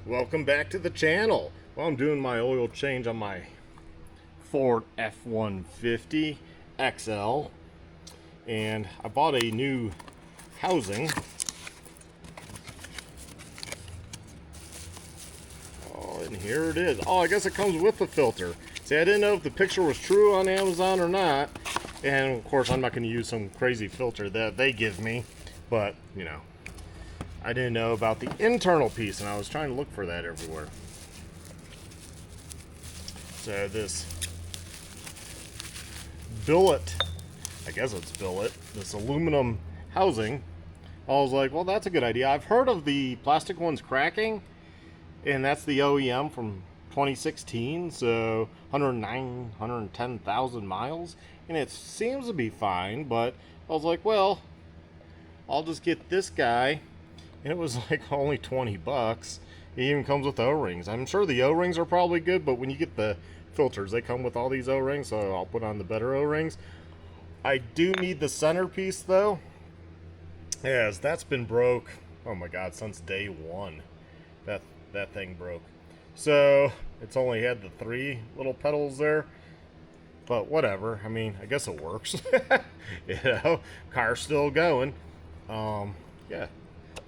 Welcome back to the channel. Well, I'm doing my oil change on my Ford F150 XL, and I bought a new housing. Oh, and here it is. Oh, I guess it comes with the filter. See, I didn't know if the picture was true on Amazon or not, and of course I'm not going to use some crazy filter that they give me, but you know, I didn't know about the internal piece, and I was trying to look for that everywhere. So this billet, I guess it's billet, this aluminum housing, I was like, well, that's a good idea. I've heard of the plastic ones cracking, and that's the OEM from 2016, so 110,000 miles, and it seems to be fine, but I was like, well, I'll just get this guy. And it was like only 20 bucks. It even comes with O-rings. I'm sure the O-rings are probably good, but when you get the filters, they come with all these O-rings, so I'll put on the better O-rings. I do need the centerpiece though, as that's been broke, oh my god, since day one. That thing broke. So it's only had the 3 little pedals there, but whatever. I mean, I guess it works. You know, car's still going. Yeah.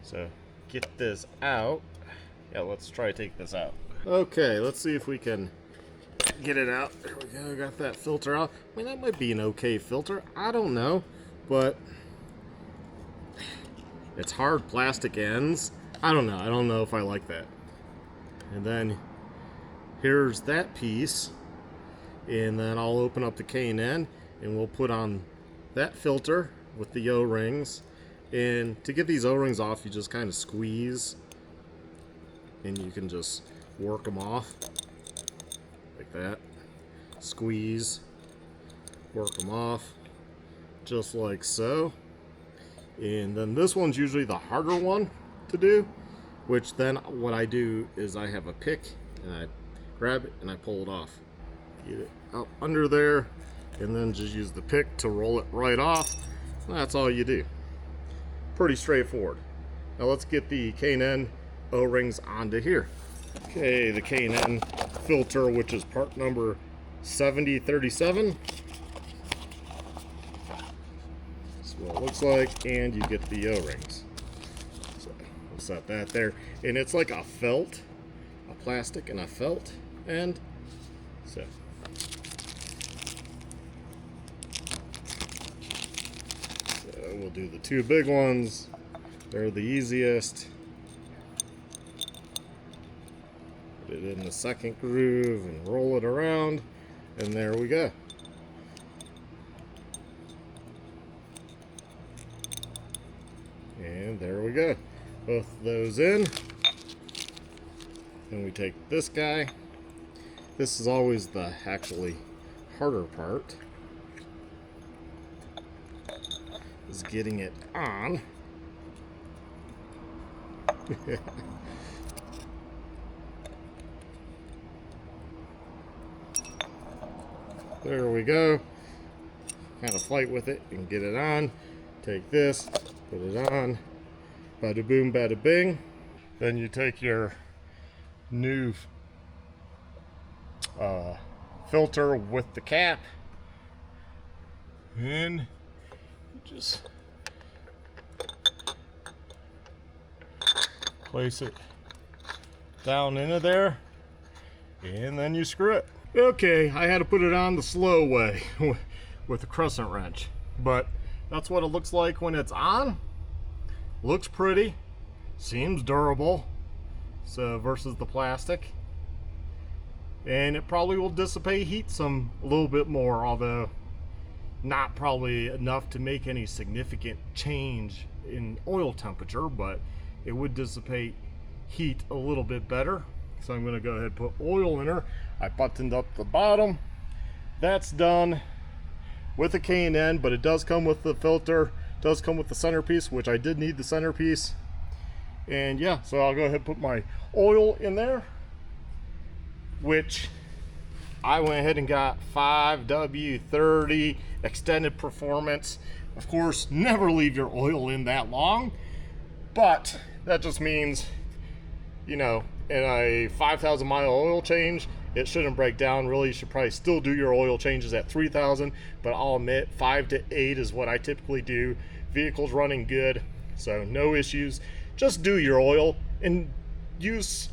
So get this out. Yeah, let's try to take this out. Okay, let's see if we can get it out. There we go, got that filter out. I mean, that might be an okay filter. I don't know, but it's hard plastic ends. I don't know. I don't know if I like that. And then here's that piece. And then I'll open up the K&N and we'll put on that filter with the O-rings. And to get these O-rings off, you just kind of squeeze and you can just work them off like that. Squeeze, work them off just like so. And then this one's usually the harder one to do, which then what I do is I have a pick and I grab it and I pull it off. Get it up under there and then just use the pick to roll it right off. That's all you do. Pretty straightforward. Now let's get the K&N O-rings onto here. Okay, the K&N filter, which is part number 7037. That's what it looks like, and you get the O-rings. So we'll set that there. And it's like a felt, a plastic and a felt end. So we'll do the 2 big ones. They're the easiest. Put it in the second groove and roll it around, and there we go. And there we go. Both of those in. Then we take this guy. This is always the actually harder part, is getting it on. There we go. Kind of fight with it and get it on. Take this, put it on. Bada boom, bada bing. Then you take your new filter with the cap and just place it down into there and then you screw it. Okay, I had to put it on the slow way with a crescent wrench, but that's what it looks like when it's on. Looks pretty, seems durable, so versus the plastic, and it probably will dissipate heat a little bit more, although not probably enough to make any significant change in oil temperature, but it would dissipate heat a little bit better. So I'm going to go ahead and put oil in her. I buttoned up the bottom. That's done with the K&N, but it does come with the filter, does come with the centerpiece, which I did need the centerpiece. And yeah, so I'll go ahead and put my oil in there, which I went ahead and got 5W30 extended performance. Of course, never leave your oil in that long, but that just means, you know, in a 5,000 mile oil change, it shouldn't break down. Really, you should probably still do your oil changes at 3,000, but I'll admit 5 to 8 is what I typically do. Vehicle's running good, so no issues. Just do your oil and use,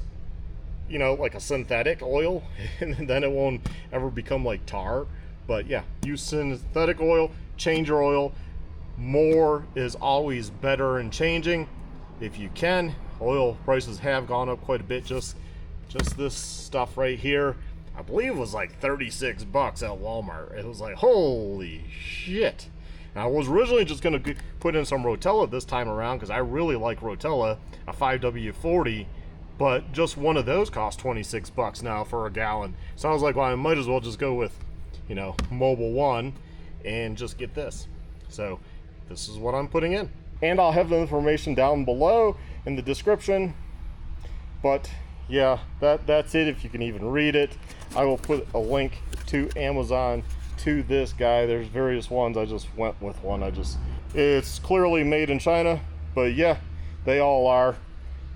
you know, like a synthetic oil, and then it won't ever become like tar. But yeah, use synthetic oil, change your oil. More is always better in changing if you can. Oil prices have gone up quite a bit. Just this stuff right here, I believe it was like 36 bucks at Walmart. It was like, holy shit. And I was originally just gonna put in some Rotella this time around because I really like Rotella, a 5W40, but just one of those costs 26 bucks now for a gallon. So I was like, well, I might as well just go with, you know, Mobil 1 and just get this. So this is what I'm putting in. And I'll have the information down below in the description. But yeah, that's it, if you can even read it. I will put a link to Amazon to this guy. There's various ones. I just went with one. It's clearly made in China, but yeah, they all are.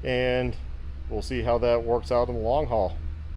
And we'll see how that works out in the long haul.